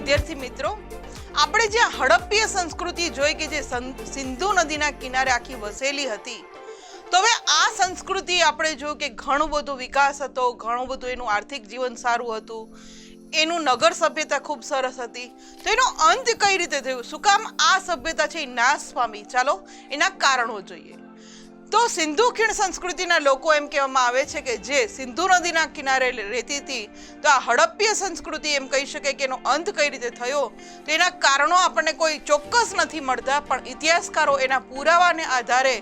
વિદ્યાર્થી મિત્રો, આપણે જે હડપ્પીય સંસ્કૃતિ જોઈ કે જે સિંધુ નદીના કિનારે આખી વસેલી હતી, તો હવે આ સંસ્કૃતિ આપણે જોયું કે ઘણો બધો વિકાસ હતો, ઘણું બધું એનું આર્થિક જીવન સારું હતું, એનું નગર સભ્યતા ખૂબ સરસ હતી. તો એનો અંત કઈ રીતે થયું? શું કામ આ સભ્યતા છે એ નાશ પામી? ચાલો એના કારણો જોઈએ. તો સિંધુ ખીણ સંસ્કૃતિના લોકો એમ કહેવામાં આવે છે કે જે સિંધુ નદીના કિનારે રહેતી હતી, તો આ હડપ્પીય સંસ્કૃતિ એમ કહી શકાય કે એનો અંત કઈ રીતે થયો. તો એના કારણો આપણને કોઈ ચોક્કસ નથી મળતા, પણ ઇતિહાસકારો એના પુરાવાને આધારે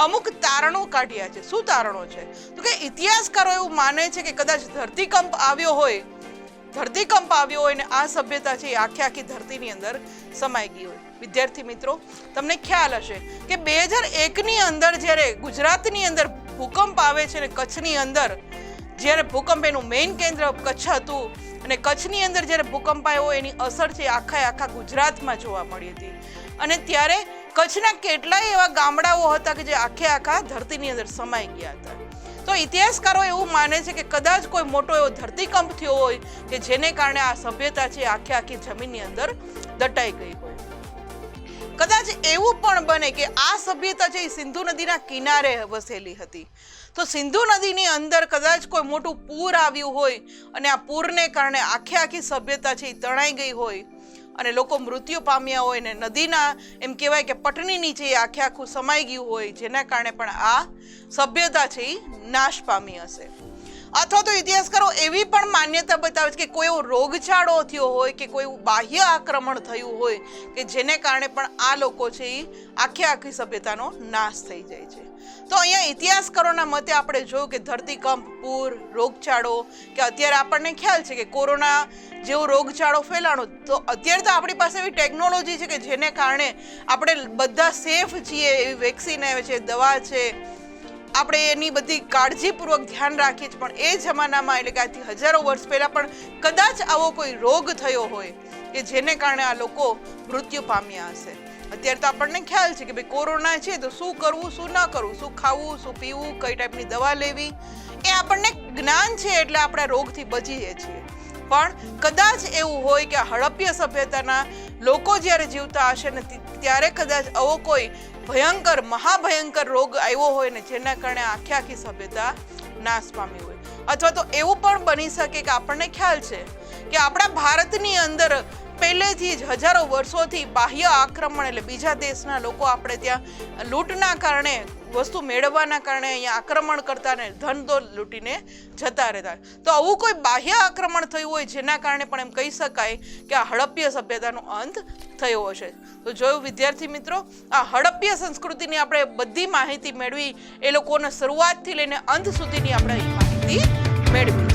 અમુક તારણો કાઢ્યા છે. શું તારણો છે? તો કે ઇતિહાસકારો એવું માને છે કે કદાચ ધરતીકંપ આવ્યો હોય ને આ સભ્યતા છે એ આખી ધરતીની અંદર સમાઈ ગઈ હોય. વિદ્યાર્થી મિત્રો, તમને ખ્યાલ હશે કે 2001ની અંદર જ્યારે ગુજરાતની અંદર ભૂકંપ આવે છે ને કચ્છની અંદર જ્યારે ભૂકંપ એનું મેઇન કેન્દ્ર કચ્છ હતું અને કચ્છની અંદર જ્યારે ભૂકંપ આવ્યો એની અસર છે આખા ગુજરાતમાં જોવા મળી હતી. અને ત્યારે કચ્છના કેટલાય એવા ગામડાઓ હતા કે જે આખા ધરતીની અંદર સમાઈ ગયા હતા. તો ઇતિહાસકારો એવું માને છે કે કદાચ કોઈ મોટો એવો ધરતીકંપ થયો હોય કે જેને કારણે આ સભ્યતા છે આખી જમીનની અંદર દટાઈ ગઈ હોય. કદાચ એવું પણ બને કે આ સભ્યતા છે એ સિંધુ નદીના કિનારે વસેલી હતી. તો સિંધુ નદીની અંદર કદાચ કોઈ મોટું પૂર આવ્યું હોય અને આ પૂરને કારણે આખી સભ્યતા છે એ તણાઈ ગઈ હોય અને લોકો મૃત્યુ પામ્યા હોય ને નદીના એમ કહેવાય કે પટની નીચે આખું સમાઈ ગયું હોય, જેના કારણે પણ આ સભ્યતા છે એ નાશ પામી હશે. અથવા તો ઇતિહાસકારો એવી પણ માન્યતા બતાવે છે કે કોઈ એવો રોગચાળો થયો હોય કે કોઈ બાહ્ય આક્રમણ થયું હોય કે જેને કારણે પણ આ લોકો છે એ આખી સભ્યતાનો નાશ થઈ જાય છે. તો અહીંયા ઇતિહાસકારોના મતે આપણે જોયું કે ધરતીકંપ, પૂર, રોગચાળો, કે અત્યારે આપણને ખ્યાલ છે કે કોરોના જેવો રોગચાળો ફેલાણો, તો અત્યારે તો આપણી પાસે એવી ટેકનોલોજી છે કે જેને કારણે આપણે બધા સેફ છીએ, એવી વેક્સિન આવે છે, દવા છે, આપણે એની બધી કાળજીપૂર્વક ધ્યાન રાખીએ છીએ. પણ એ જમાનામાં એટલે કે આજથી હજારો વર્ષ પહેલા પણ કદાચ આવો કોઈ રોગ થયો હોય કે જેને કારણે આ લોકો મૃત્યુ પામ્યા હશે. અત્યારે તો આપણને ખ્યાલ છે કે ભાઈ કોરોના છે તો શું કરવું, શું ન કરવું, શું ખાવું, શું પીવું, કઈ ટાઈપની દવા લેવી, એ આપણને જ્ઞાન છે એટલે આપણે રોગથી બચીએ છીએ. પણ કદાચ એવું હોય કે હડપ્પીય સભ્યતાના લોકો જ્યારે જીવતા હશે ને ત્યારે કદાચ આવો કોઈ ભયંકર, મહાભયંકર રોગ આવ્યો હોય ને જેના કારણે આખી સભ્યતા નાશ પામી હોય. અથવા તો એવું પણ બની શકે કે આપણને ખ્યાલ છે કે આપણા ભારતની અંદર પહેલેથી જ હજારો વર્ષોથી બાહ્ય આક્રમણ એટલે બીજા દેશના લોકો આપણે ત્યાં લૂંટના કારણે, વસ્તુ મેળવવાના કારણે અહીંયા આક્રમણ કરતા ને ધન તો લૂંટીને જતા રહેતા. તો આવું કોઈ બાહ્ય આક્રમણ થયું હોય જેના કારણે પણ એમ કહી શકાય કે આ હડપ્પીય સભ્યતાનો અંત થયો હશે. તો જોયું વિદ્યાર્થી મિત્રો, આ હડપ્પીય સંસ્કૃતિની આપણે બધી માહિતી મેળવી, એ લોકોને શરૂઆતથી લઈને અંત સુધીની આપણે માહિતી મેળવી.